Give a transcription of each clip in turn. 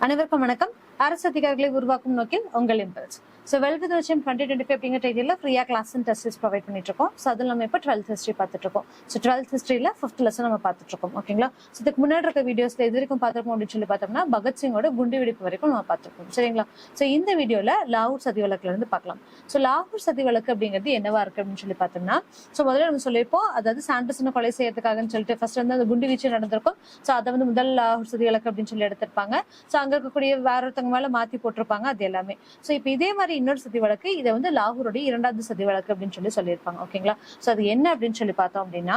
அனைவருக்கும் வணக்கம். அரசு அதிகாரிகளை உருவாக்கும் நோக்கில் உங்கள் இம்பல்ஸ். ஸோ 2025 அப்படிங்கிற டைட்டில் ஃப்ரீயாக கிளாஸ் அண்ட் டெஸ்ட் ப்ரொவைட் பண்ணிட்டு இருக்கோம். ஸோ அதில் நம்ம இப்போ 12th ஹிஸ்ட்ரி பார்த்துட்டு இருக்கோம். ஸோ 12th ஹிஸ்ட்ரியில் 5th லெசன் நம்ம பார்த்துட்டு இருக்கோம். ஓகேங்களா? ஸோ இதுக்கு முன்னாடி இருக்க வீடியோஸ்ல இது வரைக்கும் பார்த்துருக்கோம் அப்படின்னு சொல்லி பார்த்தோம்னா பகத்சிங்கோட குண்டு வெடிப்பு வரைக்கும் நம்ம பார்த்துருக்கோம். சரிங்களா? ஸோ இந்த வீடியோவில் லாகூர் சதி வழக்குல இருந்து பார்க்கலாம். ஸோ லாகூர் சதி வழக்கு அப்படிங்கிறது என்னவா இருக்கு அப்படின்னு சொல்லி பார்த்தோம்னா, ஸோ முதல்ல நம்ம சொல்லியிருப்போம், அதாவது சாண்டர்சனை கொலை செய்யறதுக்காகன்னு சொல்லிட்டு ஃபர்ஸ்ட் வந்து அந்த குண்டு வீச்சு நடந்திருக்கும். ஸோ அதை வந்து முதல் லாகூர் சதி வழக்கு அப்படின்னு சொல்லி எடுத்திருப்பாங்க. ஸோ அங்கே இருக்கக்கூடிய வேற ஒருத்தவங்க மேல மாத்தி போட்டிருப்பாங்க, அது எல்லாமே. ஸோ இப்போ இதே மாதிரி இன்னொரு சதி வழக்கு, இதை வந்து லாகூருடைய 2வது சதி வழக்கு அப்படின்னு சொல்லியிருப்பாங்க. ஓகேங்களா? ஸோ அது என்ன அப்படின்னு சொல்லி பார்த்தோம் அப்படின்னா,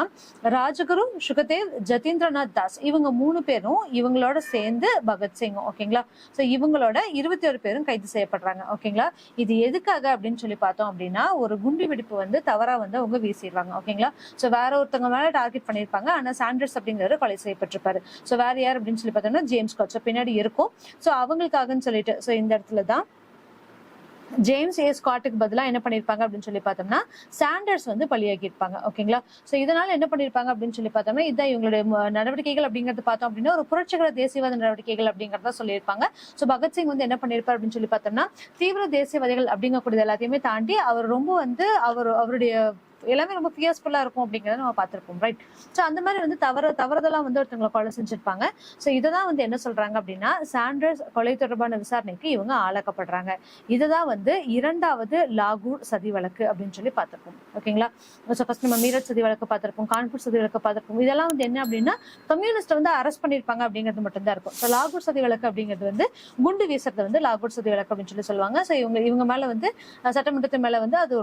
ராஜகுரு, சுகதேவ், ஜதீந்திரநாத் தாஸ் இவங்க 3 பேரும் இவங்களோட சேர்ந்து பகத்சிங். ஓகேங்களா? ஸோ இவங்களோட 21 பேரும் கைது செய்யப்படுறாங்க. ஓகேங்களா? இது எதுக்காக அப்படின்னு சொல்லி பார்த்தோம் அப்படின்னா, ஒரு குண்டு வெடிப்பு வந்து தவறா வந்து அவங்க வீசிடுவாங்க. ஓகேங்களா? ஸோ வேற ஒருத்தவங்க மேல டார்கெட் பண்ணியிருப்பாங்க. ஆனா சாண்டர்ஸ் அப்படிங்கிறது கொலை செய்யப்பட்டிருப்பாரு. ஸோ வேற யார் அப்படின்னு சொல்லி பார்த்தோம்னா ஜேம்ஸ் ஸ்காட். ஸோ பின்னாடி இருக்கும். ஸோ அவங்களுக்காகன்னு சொல்லிட்டு ஸோ இந்த இடத்துல தான் ஜேம்ஸ் ஏ ஸ்காட்டுக்கு பதிலாக என்ன பண்ணிருப்பாங்க அப்படின்னு சொல்லி பார்த்தோம்னா சாண்டர்ஸ் வந்து பலியாக்கி இருப்பாங்க. ஓகேங்களா? ஸோ இதனால என்ன பண்ணிருப்பாங்க அப்படின்னு சொல்லி பார்த்தோம்னா, இதான் இவங்களுடைய நடவடிக்கைகள் அப்படிங்கிறது பார்த்தோம் அப்படின்னா ஒரு புரட்சிகர தேசியவாத நடவடிக்கைகள் அப்படிங்கிறத சொல்லியிருப்பாங்க. ஸோ பகத்சிங் வந்து என்ன பண்ணிருப்பார் அப்படின்னு சொல்லி பார்த்தோம்னா, தீவிர தேசியவாதிகள் அப்படிங்கக்கூடியது எல்லாத்தையுமே தாண்டி அவர் ரொம்ப வந்து அவருடைய எல்லாமே ரொம்ப ஃபியர்ஸ்ஃபுல்லா இருக்கும் அப்படிங்கிறத நம்ம பார்த்திருப்போம். ரைட்? ஸோ அந்த மாதிரி வந்து தவறுதெல்லாம் வந்து ஒருத்தவங்களை கொலை செஞ்சிருப்பாங்க. ஸோ இதைதான் வந்து என்ன சொல்றாங்க அப்படின்னா, சாண்டர்ஸ் கொலை தொடர்பான விசாரணைக்கு இவங்க ஆளாக்கப்படுறாங்க. இதுதான் வந்து 2வது லாகூர் சதி வழக்கு அப்படின்னு சொல்லி பார்த்திருப்போம். ஓகேங்களா? ஸோ ஃபர்ஸ்ட் நம்ம மீரட் சதி வழக்கு பார்த்திருப்போம், கான்பூர் சதி வழக்கு பார்த்திருப்போம். இதெல்லாம் வந்து என்ன அப்படின்னா கம்யூனிஸ்ட் வந்து அரெஸ்ட் பண்ணிருப்பாங்க அப்படிங்கிறது மட்டும் தான் இருக்கும். ஸோ லாகூர் சதி வழக்கு அப்படிங்கிறது வந்து குண்டு வீசுறது வந்து லாகூர் சதி வழக்கு அப்படின்னு சொல்லுவாங்க. ஸோ இவங்க மேல வந்து சட்டமன்றத்து மேல வந்து அது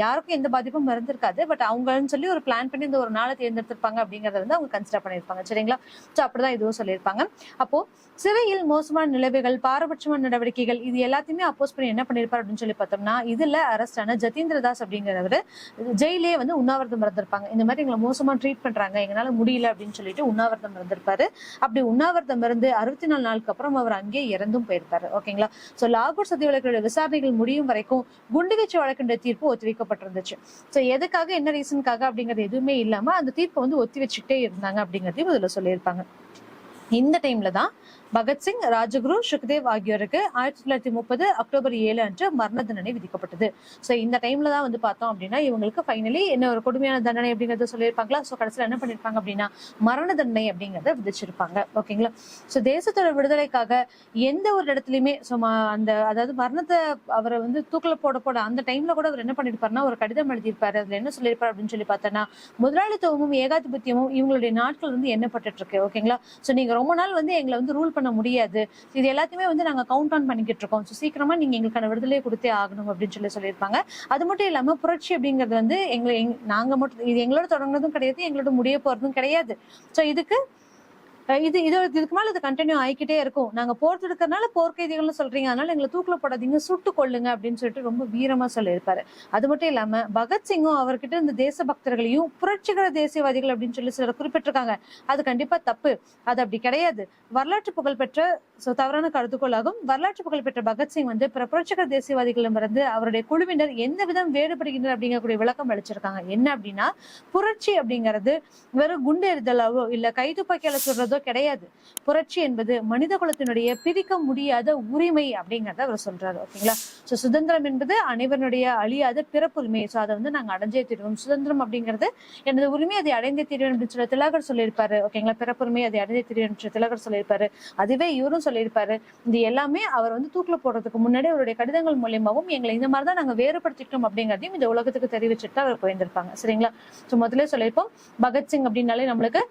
யாருக்கும் எந்த பாதிப்பும் இருந்திருக்காது. பட் அவங்கன்னு சொல்லி ஒரு பிளான் பண்ணி இந்த ஒரு நாளை தேர்ந்தெடுத்திருப்பாங்க அப்படிங்கறத வந்து அவங்க கன்சிடர் பண்ணிருப்பாங்க. சரிங்களா? சோ அப்படிதான் இதுவும் சொல்லியிருப்பாங்க. அப்போ சிறையில் மோசமான நிலைமைகள், பாரபட்சமான நடவடிக்கைகள், இது எல்லாத்தையுமே அப்போஸ் பண்ணி என்ன பண்ணிருப்பாரு அப்படின்னு சொல்லி பார்த்தோம்னா, இதுல அரெஸ்ட் ஆன ஜதீந்திர தாஸ் அப்படிங்கிறவரு ஜெயிலே வந்து உண்ணாவிரதம் இருந்திருப்பாங்க. இந்த மாதிரி எங்களை மோசமா ட்ரீட் பண்றாங்க, எங்களால முடியல அப்படின்னு சொல்லிட்டு உண்ணாவிரதம் இருந்திருப்பாரு. அப்படி உண்ணாவிரதம் இருந்து 64 நாளுக்கு அப்புறம் அவர் அங்கே இறந்தும் போயிருப்பாரு. ஓகேங்களா? சோ லாகூர் சதி வழக்குடைய விசாரணைகள் முடியும் வரைக்கும் குண்டுவீச்சு வழக்குடைய தீர்ப்பு ஒத்திவைக்கப்பட்டிருந்துச்சு. சோ எதுக்காக, என்ன ரீசனுக்காக அப்படிங்கிறது எதுவுமே இல்லாம அந்த தீர்ப்பை வந்து ஒத்தி வச்சுக்கிட்டே இருந்தாங்க அப்படிங்கறதையும் இதுல சொல்லியிருப்பாங்க. இந்த டைம்ல தான் பகத்சிங், ராஜகுரு, சுக்தேவ் ஆகியோருக்கு 1930 அக்டோபர் 7 அன்று மரண தண்டனை விதிக்கப்பட்டது. ஸோ இந்த டைம்ல தான் வந்து பார்த்தோம் அப்படின்னா இவங்களுக்கு ஃபைனலி என்ன ஒரு கொடுமையான தண்டனை அப்படிங்கறத சொல்லியிருப்பாங்களா. ஸோ கடைசியில் என்ன பண்ணிருப்பாங்க அப்படின்னா மரண தண்டனை அப்படிங்கறத விதிச்சிருப்பாங்க. ஓகேங்களா? ஸோ தேசத்தோட விடுதலைக்காக எந்த ஒரு இடத்துலயுமே அந்த அதாவது மரணத்தை அவரை வந்து தூக்கில போட அந்த டைம்ல கூட அவர் என்ன பண்ணிருப்பாருன்னா ஒரு கடிதம் எழுதியிருப்பாரு. அதுல என்ன சொல்லியிருப்பாரு அப்படின்னு சொல்லி பார்த்தோன்னா, முதலாளித்துவமும் ஏகாதிபத்தியமும் இவங்களுடைய நாட்கள் வந்து எண்ணப்பட்டு இருக்கு. ஓகேங்களா? ஸோ நீங்க ரொம்ப நாள் வந்து எங்களை வந்து ரூல் பண்ண முடியாது, இது எல்லாத்தையுமே வந்து நாங்க கவுண்ட் ஆன் பண்ணிக்கிட்டு இருக்கோம். ஸோ சீக்கிரமா நீங்க எங்களுக்கான விடுதலையை கொடுத்தே ஆகணும் அப்படின்னு சொல்லியிருப்பாங்க. அது மட்டும் இல்லாம புரட்சி அப்படிங்கிறது வந்து நாங்க மட்டும் இது எங்களோட தொடங்கினதும் கிடையாது, எங்களோட முடிய போறதும் கிடையாது. ஸோ இதுக்கு மேல இது கண்டினியூ ஆகிக்கிட்டே இருக்கும். நாங்க போர் தொடுக்கறதுனால போர்க்கைதிகள்னு சொல்றீங்க, அதனால எங்களை தூக்கில போடாதீங்க, சுட்டு கொள்ளுங்க அப்படின்னு சொல்லிட்டு ரொம்ப வீரமா சொல்லியிருப்பாரு. அது மட்டும் இல்லாம பகத்சிங்கும் அவர்கிட்ட இந்த தேசபக்தர்களையும் புரட்சிகர தேசியவாதிகள் அப்படின்னு சொல்லி சிலர் குறிப்பிட்டிருக்காங்க. அது கண்டிப்பா தப்பு, அது அப்படி கிடையாது. வரலாற்று புகழ்பெற்ற தவறான கருத்துக்கோளாகும். வரலாற்று புகழ்பெற்ற பகத்சிங் வந்து பிற புரட்சிகர தேசியவாதிகளிடமிருந்து அவருடைய குழுவினர் எந்த விதம் வேறுபடுகின்றனர் அப்படிங்கக்கூடிய விளக்கம் அளிச்சிருக்காங்க. என்ன அப்படின்னா, புரட்சி அப்படிங்கிறது வெறும் குண்டு எறிதலாவோ இல்ல கைதுப்பாக்கியால சொல்றதோ கிடையாது. புரட்சி என்பது மனித குலத்தினுடைய பிரிக்க முடியாத உரிமை அப்படிங்கறத அவர் சொல்றாரு. ஓகேங்களா? சோ சுதந்திரம் என்பது அனைவருடைய அழியாத பிறப்புரிமை. சோ அதை வந்து நாங்க அடைஞ்சே தீர்வோம். சுதந்திரம் அப்படிங்கிறது எனது உரிமை, அதை அடைந்தே தீர்வேன் அப்படின்னு சொல்லி திலகர் சொல்லியிருப்பாரு. ஓகேங்களா? பிறப்புரிமை அதை அடைந்தே தீர்வேன் என்று திலகர் சொல்லியிருப்பாரு. அதுவே இவரும் சொல்லியிருப்பாரு. இது எல்லாமே அவர் வந்து தூக்கில போடுறதுக்கு முன்னாடி அவருடைய கடிதங்கள் மூலியமாவும் எங்களை இந்த மாதிரிதான் நாங்க வேறுபடுத்திட்டோம் அப்படிங்கிறதையும் இந்த உலகத்துக்கு தெரிவிச்சுட்டு அவர் போயிருந்திருப்பாங்க. சரிங்களா? சோ முதல்ல சொல்லியிருப்போம், பகத்சிங் அப்படின்னாலே நம்மளுக்கு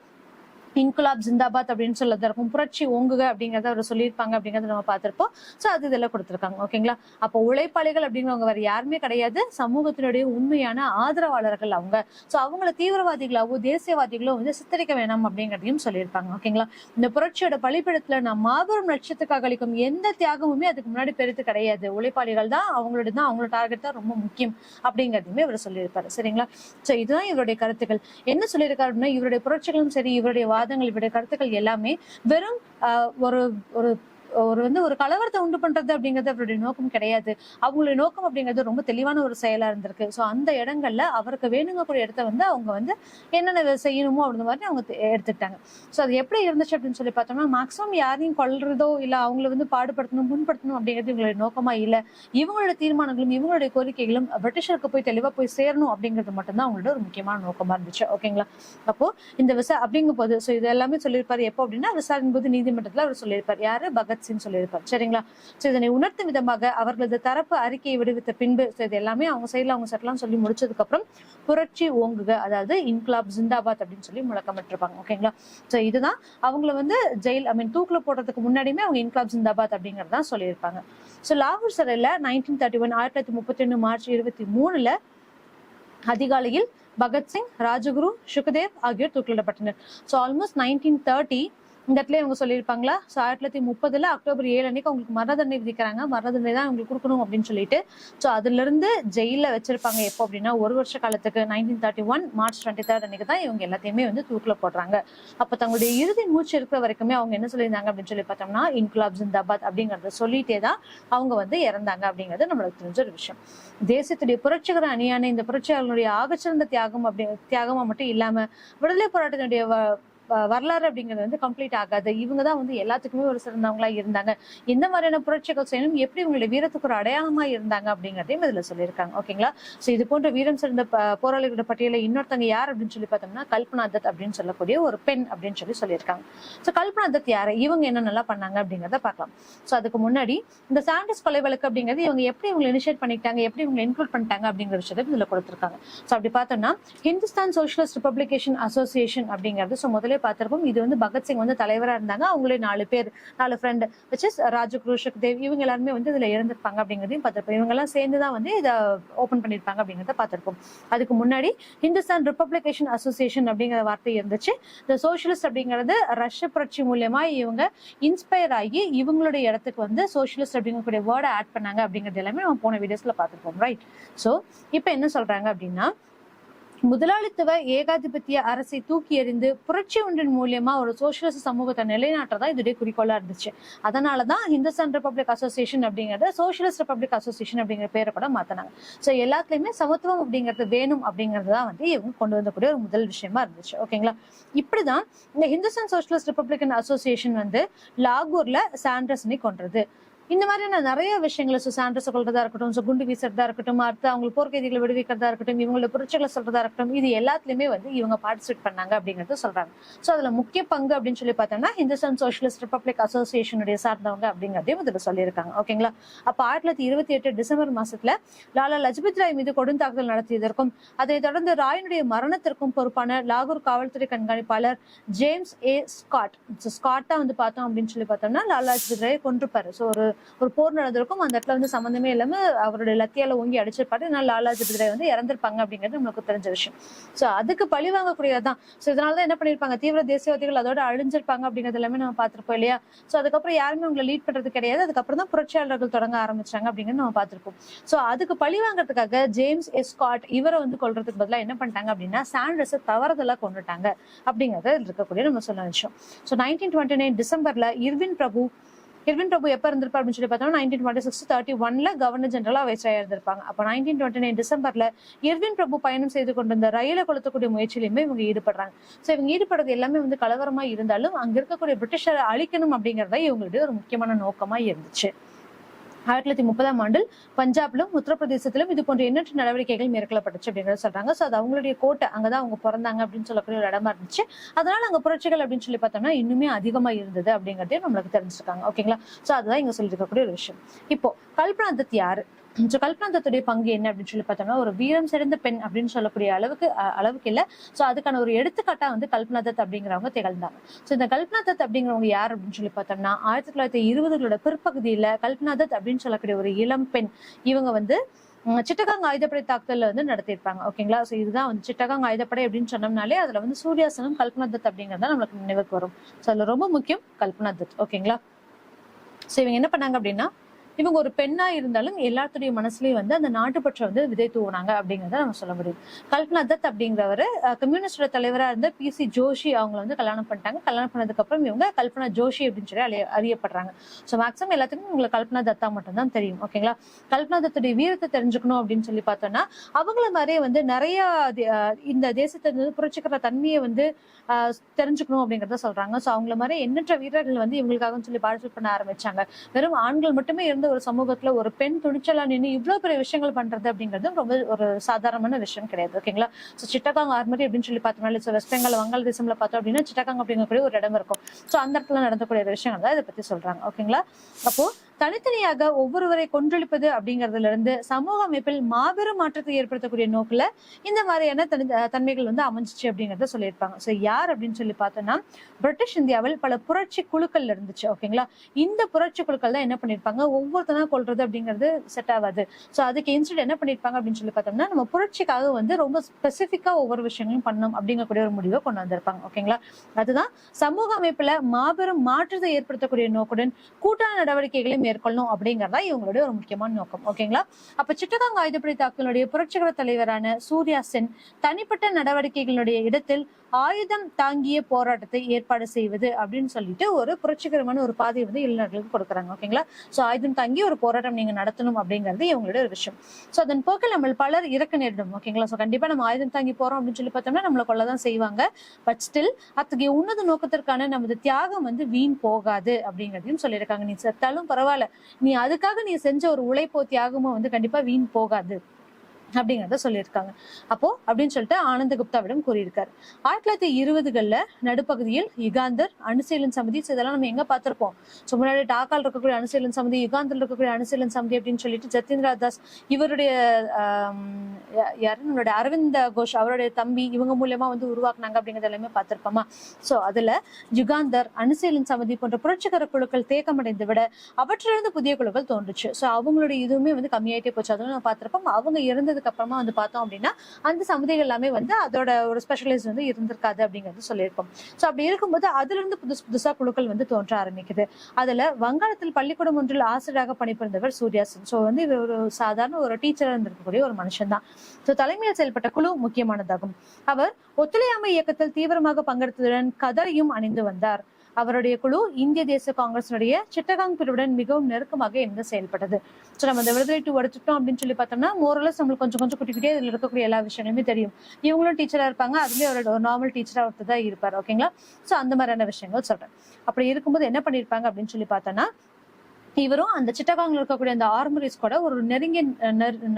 இன்குலாப் ஜிந்தாபாத் அப்படின்னு சொல்லதான் இருக்கும், புரட்சி ஓங்குக அப்படிங்கறத அவர் சொல்லியிருப்பாங்க அப்படிங்கறத நம்ம பார்த்திருப்போம். சோ அது இதெல்லாம் கொடுத்திருக்காங்க. ஓகேங்களா? அப்போ உழைப்பாளிகள் அப்படிங்கிறவங்க வேற யாருமே கிடையாது, சமூகத்தினுடைய உண்மையான ஆதரவாளர்கள் அவங்க. சோ அவங்கள தீவிரவாதிகளாவோ தேசியவாதிகளோ வந்து சித்தரிக்க வேணாம் அப்படிங்கறதையும் சொல்லியிருப்பாங்க. ஓகேங்களா? இந்த புரட்சியோட பலிப்பிடத்துல நான் மாபெரும் லட்சத்துக்காக அளிக்கும் எந்த தியாகமுமே அதுக்கு முன்னாடி பெருத்து கிடையாது, உழைப்பாளிகள் தான் அவங்களோட டார்கெட் தான் ரொம்ப முக்கியம் அப்படிங்கறதையுமே இவர் சொல்லியிருப்பாரு. சரிங்களா? சோ இதுதான் இவருடைய கருத்துக்கள். என்ன சொல்லியிருக்காரு அப்படின்னா, இவருடைய புரட்சிகளும் சரி, இவருடைய வாதங்கள், இவருடைய கருத்துக்கள் எல்லாமே வெறும் ஒரு ஒரு கலவரத்தை உண்டு பண்றது அப்படிங்கிறது அவருடைய நோக்கம் கிடையாது. அவங்களுடைய நோக்கம் அப்படிங்கிறது ரொம்ப தெளிவான ஒரு செயலா இருந்திருக்கு. சோ அந்த இடங்கள்ல அவருக்கு வேணுங்கக்கூடிய இடத்த வந்து அவங்க வந்து என்னென்ன செய்யணுமோ அப்படின்ற மாதிரி அவங்க எடுத்துக்கிட்டாங்க. சோ அது எப்படி இருந்துச்சு அப்படின்னு சொல்லி பார்த்தோம்னா, மேக்ஸிமம் யாரையும் கொல்றதோ இல்ல அவங்களை வந்து பாடுபடுத்தணும் புண்படுத்தணும் அப்படிங்கிறது இவங்களுடைய நோக்கமா இல்ல. இவங்களோட தீர்மானங்களும் இவங்களுடைய கோரிக்கைகளும் பிரிட்டிஷருக்கு போய் தெளிவா போய் சேரணும் அப்படிங்கிறது மட்டும்தான் அவங்களோட ஒரு முக்கியமான நோக்கமா இருந்துச்சு. ஓகேங்களா? அப்போ இந்த அப்படிங்கும் போது சோ இது எல்லாமே சொல்லியிருப்பாரு. எப்போ அப்படின்னா விசாரிக்கும் போது நீதிமன்றத்துல அவர் சொல்லியிருப்பார். யாரு? பகத்சிங் சொல்லியிருப்பார். சரிங்களா? சோ இதனை உணர்த்தும் விதமாக அவர்களது தரப்பு அறிக்கையை விடுவித்த பின்பு இது எல்லாமே அவங்க சைட்ல அவங்க சட்டலாம் சொல்லி முடிச்சதுக்கு அப்புறம் புரட்சி ஓங்குக, அதாவது இன்குலாப் ஜிந்தாபாத் அப்படின்னு சொல்லி முழக்கமிட்டிருப்பாங்க. ஓகேங்களா? சோ இதுதான் அவங்கள வந்து தூக்குல போடுறதுக்கு முன்னாடியுமே அவங்க இன்குலாப் ஜிந்தாபாத் அப்படிங்கறதான் சொல்லியிருப்பாங்க. சோ லாகூர் சிறையில 1931 மார்ச் 23 அதிகாலையில் பகத்சிங், ராஜகுரு, சுகதேவ் ஆகியோர் தூக்கிலிடப்பட்டனர். சோ ஆல்மோஸ்ட் 1930 இந்த இடத்துல இவங்க சொல்லியிருப்பாங்களா? சோ 1930 அக்டோபர் 7 அன்னைக்கு அவங்களுக்கு மரண தண்டனை விதிக்கிறாங்க. மரண தண்டனை தான் அவங்களுக்கு கொடுக்கணும் அப்படின்னு சொல்லிட்டு சோ அதுல இருந்து ஜெயில வச்சிருப்பாங்க. எப்போ அப்படின்னா 1 வருஷ காலத்துக்கு 1931 மார்ச் 23 அன்னைக்கு தான் இவங்க எல்லாத்தையுமே வந்து தூக்கில போடுறாங்க. அப்ப தங்களுடைய இறுதி மூச்சு இருக்கிற வரைக்குமே அவங்க என்ன சொல்லியிருந்தாங்க அப்படின்னு சொல்லி பார்த்தோம்னா, இன்குலாப் ஜிந்தாபாத் அப்படிங்கறத சொல்லிட்டே தான் அவங்க வந்து இறந்தாங்க அப்படிங்கிறது நம்மளுக்கு தெரிஞ்ச ஒரு விஷயம். தேசத்துடைய புரட்சிகர அணியான இந்த புரட்சியாளர்களுடைய ஆகச்சிறந்த தியாகமா மட்டும் இல்லாம விடுதலை போராட்டத்தினுடைய வரலாறு அப்படிங்கிறது வந்து கம்ப்ளீட் ஆகாது. இவங்க தான் வந்து எல்லாத்துக்குமே ஒரு சிறந்தவங்களா இருந்தாங்க. எந்த மாதிரியான புரட்சிகள் செய்யணும், எப்படி இவங்களுடைய வீரத்துக்கு ஒரு அடையாளமா இருந்தாங்க அப்படிங்கறதையும் இதுல சொல்லியிருக்காங்க. ஓகேங்களா? சோ இது போன்ற வீரம் சிறந்த போராளிகளோட பட்டியல இன்னொருத்தங்க யார் அப்படின்னு சொல்லி பார்த்தோம்னா, கல்பனா தத் அப்படின்னு சொல்லக்கூடிய ஒரு பெண் அப்படின்னு சொல்லியிருக்காங்க. சோ கல்பனா தத் யாரு, இவங்க என்ன நல்லா பண்ணாங்க அப்படிங்கறத பார்க்கலாம். சோ அதுக்கு முன்னாடி இந்த சாண்டர்ஸ் கொலை வழக்கு அப்படிங்கிறது இவங்க எப்படி இவங்க இனிஷியேட் பண்ணிட்டாங்க, எப்படி இவங்க இன்க்ளூட் பண்ணிட்டாங்க அப்படிங்கிற விஷயத்தை இதுல கொடுத்திருக்காங்க. சோ அப்படி பார்த்தோம்னா, ஹிந்துஸ்தான் சோசியலிஸ்ட் ரிபப்ளிகேஷன் அசோசியேஷன் அப்படிங்கிறது சோ முதல்ல பார்த்திருப்போம். இது வந்து பகத்சிங் வந்து தலைவரா இருந்தாங்க. அவங்களே 4 ஃப்ரெண்ட் ராஜகுரு, சுக்தேவ் இவங்க எல்லாருமே வந்து இதுல இறந்திருப்பாங்க அப்படிங்கிறதையும் பார்த்திருப்போம். இவங்க எல்லாம் சேர்ந்துதான் வந்து இதை ஓபன் பண்ணிருப்பாங்க அப்படிங்கிறத பார்த்திருப்போம். அதுக்கு முன்னாடி ஹிந்துஸ்தான் ரிபப்ளிகேஷன் அசோசியேஷன் அப்படிங்கிற வார்த்தை இருந்துச்சு. இந்த சோசியலிஸ்ட் அப்படிங்கிறது ரஷ்ய புரட்சி மூலியமா இவங்க இன்ஸ்பயர் ஆகி இவங்களுடைய இடத்துக்கு வந்து சோசியலிஸ்ட் அப்படிங்கக்கூடிய வேர்டை ஆட் பண்ணாங்க அப்படிங்கிறது எல்லாமே நம்ம போன வீடியோஸ்ல பார்த்திருப்போம். ரைட்? சோ இப்ப என்ன சொல்றாங்க அப்படின்னா, முதலாளித்துவ ஏகாதிபத்திய அரசை தூக்கி எறிந்து புரட்சி ஒன்றின் மூலியமா ஒரு சோசியலிச சமூகத்தை நிலைநாட்டுறதா இதுடைய குறிக்கோளா இருந்துச்சு. அதனாலதான் ஹிந்துஸ்தான் ரிபப்ளிக் அசோசியேஷன் அப்படிங்கறத சோசியலிஸ்ட் ரிபப்ளிக் அசோசியேஷன் அப்படிங்கிற பேரை கூட மாத்தினாங்க. சோ எல்லாத்துலயுமே சமத்துவம் அப்படிங்கிறது வேணும் அப்படிங்கறதுதான் வந்து இவங்க கொண்டு வந்தக்கூடிய ஒரு முதல் விஷயமா இருந்துச்சு. ஓகேங்களா? இப்படிதான் இந்த ஹிந்துஸ்தான் சோசியலிஸ்ட் ரிபப்ளிகன் அசோசியேஷன் வந்து லாகூர்ல சாண்டர்ஸனை கொன்றது. இந்த மாதிரியான நிறைய விஷயங்களை சாண்டர்ஸ் கொள்றதா இருக்கட்டும், குண்டு வீசுறதா இருக்கட்டும், அடுத்து அவங்களுக்கு போர்க்கைதிகளை விடுவிக்கிறதா இருக்கட்டும், இவங்களோட புரட்சிகளை சொல்றதா இருக்கட்டும், இது எல்லாத்துலயுமே வந்து இவங்க பார்ட்டிசிபேட் பண்ணாங்க அப்படிங்கறது சொல்றாங்க. சோ அதுல முக்கிய பங்கு அப்படின்னு சொல்லி பார்த்தோம்னா ஹிந்துஸ்தான் சோசியலிஸ்ட் ரிபப்ளிக் அசோசியேஷனுடைய சார்ந்தவங்க அப்படிங்கறதையும் இதுல சொல்லியிருக்காங்க. ஓகேங்களா? அப்ப 1928 டிசம்பர் மாசத்துல லாலா லஜபத் ராய் மீது கொடுந்தாக்குதல் நடத்தியதற்கும் அதை தொடர்ந்து ராயினுடைய மரணத்திற்கும் பொறுப்பான லாகூர் காவல்துறை கண்காணிப்பாளர் ஜேம்ஸ் ஏ ஸ்காட் தான் வந்து பார்த்தோம் அப்படின்னு சொல்லி பார்த்தோம்னா லாலா லஜபத் ராயை கொன்றுப்பாரு. சோ ஒரு போர் நடந்திருக்கும். அந்த இடத்துல வந்து சம்பந்தமே இல்லாம அவருடைய லத்தியால ஓங்கி அடிச்சிருப்பாரு. இதனால லாலா லஜபத் ராய் வந்து இறந்திருப்பாங்க அப்படிங்கிறது நமக்கு தெரிஞ்ச விஷயம். சோ அதுக்கு பழி வாங்கக்கூடியதான். சோ இதனாலதான் என்ன பண்ணிருப்பாங்க, தீவிர தேசியவாதிகள் அதோட அழிஞ்சிருப்பாங்க அப்படிங்கிறது எல்லாமே நம்ம பார்த்திருப்போம் இல்லையா? சோ அதுக்கப்புறம் யாருமே உங்களை லீட் பண்றது கிடையாது. அதுக்கப்புறம் தான் புரட்சியாளர்கள் தொடங்க ஆரம்பிச்சாங்க அப்படிங்கிறது நம்ம பார்த்திருப்போம். சோ அதுக்கு பழி வாங்கறதுக்காக ஜேம்ஸ் எஸ் ஸ்காட் இவரை வந்து கொல்றதுக்கு பதிலா என்ன பண்ணிட்டாங்க அப்படின்னா சாண்டர்ஸை தவறுதலா கொண்டுட்டாங்க அப்படிங்கறத இருக்கக்கூடிய நம்ம சொல்ல விஷயம். சோ 1929 டிசம்பர்ல இர்வின் பிரபு எப்ப இருந்திருப்பார் அப்படின்னு சொல்லி பார்த்தோம்னா 1926-31 கவர்னர் ஜெனரலா வைஸ்ராயா இருந்திருப்பாங்க. அப்ப 1929 டிசம்பர்ல இர்வின் பிரபு பயணம் செய்து கொண்டிருந்த ரயிலை கொளுத்தக்கூடிய முயற்சியிலுமே இவங்க ஈடுபடுறாங்க. சோ இவங்க ஈடுபடுறது எல்லாமே வந்து கலவரமா இருந்தாலும் அங்க இருக்கக்கூடிய பிரிட்டிஷரை அழிக்கணும் அப்படிங்கறத இவங்களுடைய ஒரு முக்கியமான நோக்கமா இருந்துச்சு. 1930ஆம் ஆண்டில் பஞ்சாப்லும் உத்தரப்பிரதேசத்திலும் இது போன்ற எண்ணற்ற நடவடிக்கைகள் மேற்கொள்ளப்பட்டுச்சு அப்படிங்கறத சொல்றாங்க. சோ அது அவங்களுடைய கோட்டை, அங்கதான் அவங்க பிறந்தாங்க அப்படின்னு சொல்லக்கூடிய ஒரு இடமா இருந்துச்சு. அதனால அங்க புரட்சிகள் அப்படின்னு சொல்லி பார்த்தோம்னா இன்னுமே அதிகமா இருந்தது அப்படிங்கறதையும் நம்மளுக்கு தெரிஞ்சிருக்காங்க. ஓகேங்களா? சோ அதுதான் இங்க சொல்லியிருக்கக்கூடிய ஒரு விஷயம். இப்போ கல்பனா தத் யாரு, கல்பனா தத்துடைய பங்கு என்ன அப்படின்னு சொல்லி பார்த்தோம்னா ஒரு வீரம் சிறந்த பெண் அப்படின்னு சொல்லக்கூடிய அளவுக்கு இல்ல. சோ அதுக்கான ஒரு எடுத்துக்காட்டா வந்து கல்பனா தத் அப்படிங்கிறவங்க திகழ்ந்தாங்க. சோ இந்த கல்பனா தத் அப்படிங்கிறவங்க யார் அப்படின்னு சொல்லி பார்த்தோம்னா 1920களோட பிற்பகுதியில கல்பனா தத் அப்படின்னு சொல்லக்கூடிய ஒரு இளம் பெண் இவங்க வந்து சிட்டகாங் ஆயுதப்படை தாக்குதல் வந்து நடத்திருப்பாங்க. ஓகேங்களா? சோ இதுதான் வந்து சிட்டகாங் ஆயுதப்படை அப்படின்னு சொன்னோம்னாலே அதுல வந்து சூர்யாசனம் கல்பனா தத் அப்படிங்கறத நம்மளுக்கு நினைவுக்கு வரும். சோ அதுல ரொம்ப முக்கியம் கல்பனா தத். ஓகேங்களா? சோ இவங்க என்ன பண்ணாங்க அப்படின்னா இவங்க ஒரு பெண்ணா இருந்தாலும் எல்லாத்துடைய மனசுலயும் வந்து அந்த நாட்டுப்பற்றை வந்து விதை தூவுனாங்க அப்படிங்கறத நம்ம சொல்ல முடியும். கல்பனா தத் அப்படிங்கிறவர் கம்யூனிஸ்டோட தலைவரா இருந்த PC ஜோஷி அவங்களை வந்து கல்யாணம் பண்ணிட்டாங்க. கல்யாணம் பண்ணதுக்கு அப்புறம் இவங்க கல்பனா ஜோஷி அப்படின்னு சொல்லி அறியப்படுறாங்க. ஸோ மேக்ஸிமம் எல்லாத்துக்கும் உங்களுக்கு கல்பனா தத்தா மட்டும் தான் தெரியும். ஓகேங்களா? கல்பனா தத்துடைய வீரத்தை தெரிஞ்சுக்கணும் அப்படின்னு சொல்லி பார்த்தோம்னா அவங்கள மாதிரியே வந்து நிறைய இந்த தேசத்தை புரட்சிக்கிற தன்மையை வந்து தெரிஞ்சுக்கணும் அப்படிங்கறத சொல்றாங்க. ஸோ அவங்கள மாதிரி எண்ணற்ற வீரர்கள் வந்து இவங்களுக்காக சொல்லி பார்ட்டிசிபேட் பண்ண ஆரம்பிச்சாங்க. வெறும் ஆண்கள் மட்டுமே இருந்த ஒரு சமூகத்துல ஒரு பெண் துணிச்சலா நின்று இவ்வளவு பெரிய விஷயங்கள் பண்றது அப்படிங்கிறது ரொம்ப ஒரு சாதாரணமான விஷயம் கிடையாது. ஓகேங்களா? ஸோ சிட்டகாங் ஆர்மரி அப்படின்னு சொல்லி பார்த்தோம்னா வெஸ்ட் பெங்கால் வங்காளதேசம்ல பார்த்தோம் அப்படின்னா சிட்டகாங் அப்படிங்கக்கூடிய ஒரு இடம் இருக்கும். ஸோ அந்த இடத்துல நடந்தக்கூடிய விஷயங்கள் தான் இதை பத்தி சொல்றாங்க. ஓகேங்களா? அப்போ தனித்தனியாக ஒவ்வொருவரை கொன்றொழிப்பது அப்படிங்கறதுல இருந்து சமூக அமைப்பில் மாபெரும் மாற்றத்தை ஏற்படுத்தக்கூடிய நோக்குல இந்த மாதிரியான தன்மைகள் வந்து அமைஞ்சிச்சு அப்படிங்கறத சொல்லியிருப்பாங்க. ஸோ யார் அப்படின்னு சொல்லி பார்த்தோம்னா பிரிட்டிஷ் இந்தியாவில் பல புரட்சி குழுக்கள் இருந்துச்சு. ஓகேங்களா? இந்த புரட்சி குழுக்கள் தான் என்ன பண்ணிருப்பாங்க, ஒவ்வொருத்தனா கொள்றது அப்படிங்கிறது செட் ஆகாது. ஸோ அதுக்கு இன்ஸ்டன்ட் என்ன பண்ணிருப்பாங்க அப்படின்னு சொல்லி பார்த்தோம்னா நம்ம புரட்சிக்காக வந்து ரொம்ப ஸ்பெசிபிக்கா ஒவ்வொரு விஷயங்களும் பண்ணணும் அப்படிங்கக்கூடிய ஒரு முடிவை கொண்டு வந்திருப்பாங்க. ஓகேங்களா? அதுதான் சமூக அமைப்புல மாபெரும் மாற்றத்தை ஏற்படுத்தக்கூடிய நோக்குடன் கூட்டான நடவடிக்கைகளை மேற்கொள்ளணும் அப்படிங்கறதா இவங்களுடைய ஒரு முக்கியமான நோக்கம். ஓகேங்களா? அப்ப சிட்டகாங் ஆயுதப்படை தாக்குதலுடைய புரட்சிகர தலைவரான சூர்யா சென் தனிப்பட்ட நடவடிக்கைகளுடைய இடத்தில் ஆயுதம் தாங்கிய போராட்டத்தை ஏற்பாடு செய்வது அப்படின்னு சொல்லிட்டு ஒரு புரட்சிகரமான ஒரு பாதையை வந்து இளைஞர்களுக்கு கொடுக்குறாங்க. ஓகேங்களா? சோ ஆயுதம் தாங்கி ஒரு போராட்டம் நீங்க நடத்தணும் அப்படிங்கிறது இவங்களுடைய ஒரு விஷயம். சோ அதன் போக்கில் நம்ம பலர் இறக்க நேரிடும். ஓகேங்களா? சோ கண்டிப்பா நம்ம ஆயுதம் தாங்கி போறோம் அப்படின்னு சொல்லி பார்த்தோம்னா நம்மளை கொள்ளதான் செய்வாங்க. பட் ஸ்டில் அத்தகைய உன்னத நோக்கத்திற்கான நமது தியாகம் வந்து வீண் போகாது அப்படிங்கிறதையும் சொல்லியிருக்காங்க. நீ செத்தாலும் பரவாயில்ல, நீ அதுக்காக நீ செஞ்ச ஒரு உழைப்போ தியாகமோ வந்து கண்டிப்பா வீண் போகாது அப்படிங்கிறத சொல்லியிருக்காங்க. அப்போ அப்படின்னு சொல்லிட்டு ஆனந்த குப்தாவிடம் கூறியிருக்காரு. 1920 நடுப்பகுதியில் யுகாந்தர் அணுசீலன் சமிதி, இதெல்லாம் நம்ம எங்க பார்த்திருப்போம். ஸோ முன்னாடி டாக்கால் இருக்கக்கூடிய அணுசீலன் சமிதி, யுகாந்தர் இருக்கக்கூடிய அணுசீலன் சமிதி அப்படின்னு சொல்லிட்டு ஜத்தீந்திரா தாஸ் இவருடைய யாரு நம்மளுடைய அரவிந்த் கோஷ் அவருடைய தம்பி இவங்க மூலியமா வந்து உருவாக்குனாங்க அப்படிங்கிறது எல்லாமே பார்த்திருப்போமா. ஸோ அதுல யுகாந்தர் அணுசீலன் சமிதி போன்ற புரட்சிகர குழுக்கள் தேக்கமடைந்து விட அவற்றிலிருந்து புதிய குழுக்கள் தோன்றுச்சு. ஸோ அவங்களுடைய இதுவுமே வந்து கம்மியாயிட்டே போச்சு. அதெல்லாம் நம்ம பார்த்திருப்போம். அவங்க இருந்ததுக்கு அப்புறமா வந்து பார்த்தோம் அப்படின்னா அந்த சமுதாயம் எல்லாமே வந்து அதோட ஒரு ஸ்பெஷலைஸ் வந்து இருந்திருக்காது அப்படிங்கிறது சொல்லியிருக்கோம். சோ அப்படி இருக்கும்போது அதுல இருந்து புதுசா குழுக்கள் வந்து தோன்ற ஆரம்பிக்குது. அதுல வங்காளத்தில் பள்ளிக்கூடம் ஒன்றில் ஆசிரியராக பணிபுரிந்தவர் சூர்யா சென். சோ வந்து இவர் ஒரு சாதாரண ஒரு டீச்சரா இருந்திருக்கக்கூடிய ஒரு மனுஷன் தான். சோ தலைமையில் செயல்பட்ட குழு முக்கியமானதாகும். அவர் ஒத்துழையாமை இயக்கத்தில் தீவிரமாக பங்கெடுத்ததுடன் கதரையும் அணிந்து வந்தார். அவருடைய குழு இந்திய தேசிய காங்கிரசினுடைய சிட்டகாங் பிரிவுடன் மிகவும் நெருக்கமாக இருந்து செயல்பட்டது. ஸோ நம்ம இந்த விடுதலை டூ எடுத்துட்டோம் அப்படின்னு சொல்லி பார்த்தோம்னா மோரலஸ் நம்மளுக்கு கொஞ்சம் கொஞ்சம் குட்டிக்கிட்டே இதுல இருக்கக்கூடிய எல்லா விஷயங்களுமே தெரியும். இவங்களும் டீச்சரா இருப்பாங்க, அதுலயே ஒரு நார்மல் டீச்சரா ஒருத்தர் தான் இருப்பார். ஓகேங்களா? ஸோ அந்த மாதிரியான விஷயங்கள் சொல்றேன். அப்படி இருக்கும்போது என்ன பண்ணிருப்பாங்க அப்படின்னு சொல்லி பார்த்தோம்னா இவரும் அந்த சிட்டகாங்ல இருக்கக்கூடிய அந்த ஆர்மரிஸ் கூட ஒரு நெருங்கிய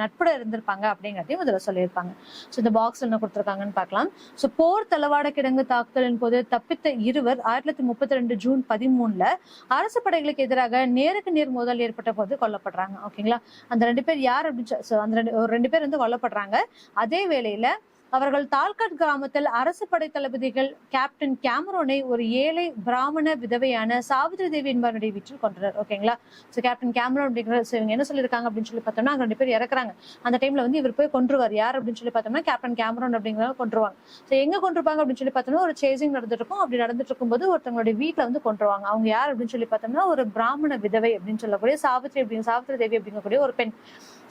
நட்புட இருந்திருப்பாங்க அப்படிங்கிறதையும் இதுல சொல்லியிருப்பாங்க. ஸோ இந்த பாக்ஸ் என்ன கொடுத்துருக்காங்கன்னு பார்க்கலாம். ஸோ போர் தளவாட கிடங்கு தாக்குதலின் போது தப்பித்த இருவர் 1932 ஜூன் 13 அரசு படைகளுக்கு எதிராக நேருக்கு நேர் மோதல் ஏற்பட்ட போது கொல்லப்படுறாங்க. ஓகேங்களா? அந்த 2 பேர் யார் அப்படின்னு அந்த 2 பேர் வந்து கொல்லப்படுறாங்க. அதே வேளையில அவர்கள் தால்கட் கிராமத்தில் அரசு படை தளபதிகள் கேப்டன் கேமரோனை ஒரு ஏழை பிராமண விதவையான சாவித்ரி தேவி என்பவருடைய வீட்டில் கொண்டனர். ஓகேங்களா? சோ கேப்டன் கேமரோன் அப்படிங்கிற இவங்க என்ன சொல்லியிருக்காங்க அப்படின்னு சொல்லி பார்த்தோம்னா 2 பேர் இறக்குறாங்க. அந்த டைம்ல வந்து இவர் போய் கொன்றுவார். யார் அப்படின்னு சொல்லி பார்த்தோம்னா கேப்டன் கேமரோன் அப்படிங்கிறத கொன்றுவாங்க. சோ எங்க கொண்டிருப்பாங்க அப்படின்னு சொல்லி பார்த்தோம்னா ஒரு சேசிங் நடந்துட்டு இருக்கும். அப்படி நடந்துட்டு இருக்கும்போது ஒருத்தவங்களுடைய வீட்டுல வந்து கொன்றுவாங்க. அவங்க யார் அப்படின்னு சொல்லி பார்த்தோம்னா ஒரு பிராமண விதவை அப்படின்னு சொல்லக்கூடிய சாவித்ரி தேவி அப்படிங்கக்கூடிய ஒரு பெண்.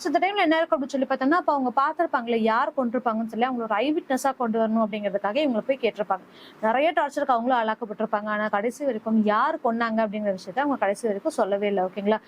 ஸோ இந்த டைம்ல என்ன இருக்கும் அப்படின்னு சொல்லி பார்த்தோம்னா அப்ப அவங்க பார்த்திருப்பாங்களே யார் கொண்டிருப்பாங்கன்னு சொல்லி அவங்க ஒரு ஐ விட்னஸா கொண்டு வரணும் அப்படிங்கிறதுக்காக இவங்களை போய் கேட்டிருப்பாங்க. நிறைய டார்ச்சருக்கு அவங்களும் ஆளாக்கப்பட்டிருப்பாங்க. ஆனா கடைசி வரைக்கும் யார் கொன்னாங்க அப்படிங்கிற விஷயத்த அவங்க கடைசி வரைக்கும் சொல்லவே இல்லை. ஓகேங்களா?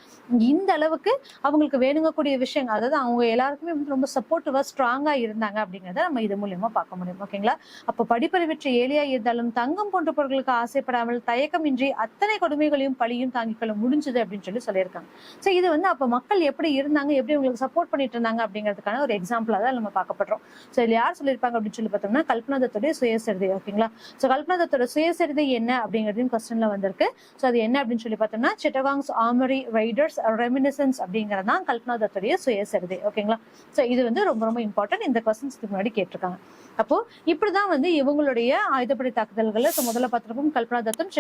இந்த அளவுக்கு அவங்களுக்கு வேணுங்கக்கூடிய விஷயம், அதாவது அவங்க எல்லாருக்குமே வந்து ரொம்ப சப்போர்ட்டிவா ஸ்ட்ராங்கா இருந்தாங்க அப்படிங்கிறத நம்ம இது மூலியமா பார்க்க முடியும். ஓகேங்களா? அப்ப படிப்பறிவற்ற ஏழையா இருந்தாலும் தங்கம் போன்ற பொருட்களுக்கு ஆசைப்படாமல் தயக்கமின்றி அத்தனை கொடுமைகளையும் பழியும் தாங்கிக் கொள்ள முடிஞ்சது அப்படின்னு சொல்லி சொல்லியிருக்காங்க. சோ இது வந்து அப்ப மக்கள் எப்படி இருந்தாங்க, எப்படி உங்களுக்கு சப்போர்ட் பண்ணிட்டு இருந்தாங்க அப்படிங்கிறதுக்கான ஒரு எக்ஸாம்பிளா தான் நம்ம பார்க்கப்படுறோம். சோ இதுல யார் சொல்லியிருப்பாங்க அப்படின்னு சொல்லி பார்த்தோம்னா கல்பனா தத்துடைய சுயசரிதை. ஓகேங்களா? சோ கல்பனா தத்தோட சுயசரிதை என்ன அப்படிங்கிறதையும் கொஸ்டின்ல வந்திருக்கு. சோ அது என்ன அப்படின்னு சொல்லி பார்த்தோம்னா சிட்டகாங்ஸ் ஆர்மரி ரைடர்ஸ் ரெமினிசன்ஸ் அப்படிங்கறதான் கல்பனா தத்துடைய சுயசரிதை. ஓகேங்களா? சோ இது வந்து ரொம்ப ரொம்ப இம்பார்ட்டன்ட். இந்த கொஸ்டின்ஸ்க்கு முன்னாடி கேட்டிருக்காங்க. அப்போ இப்படிதான் வந்து இவங்களுடைய ஆயுதப்படை தாக்குதல்களை முதல்ல பார்த்திருப்போம். கல்பனா தத்தன்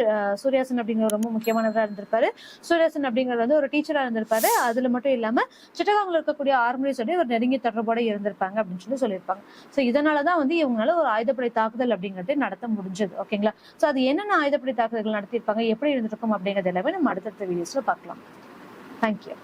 சூர்யாசன் அப்படிங்கிற ரொம்ப முக்கியமானவரா இருந்திருப்பாரு. சூர்யாசன் அப்படிங்கிறது வந்து ஒரு டீச்சரா இருந்திருப்பாரு. அதுல மட்டும் இல்லாம சிட்டகாங்ல இருக்கக்கூடிய ஆர்மரிஸோட ஒரு நெருங்கிய தொடர்போட இருந்திருப்பாங்க அப்படின்னு சொல்லியிருப்பாங்க. சோ இதனாலதான் வந்து இவங்களால ஒரு ஆயுதப்படை தாக்குதல் அப்படிங்கறது நடத்த முடிஞ்சது. ஓகேங்களா? சோ அது என்னென்ன ஆயுதப்படை தாக்குதல்கள் நடத்திருப்பாங்க, எப்படி இருந்திருக்கும் அப்படிங்கிறது எல்லாமே நம்ம அடுத்தடுத்த வீடியோஸ்ல பார்க்கலாம். தேங்க்யூ.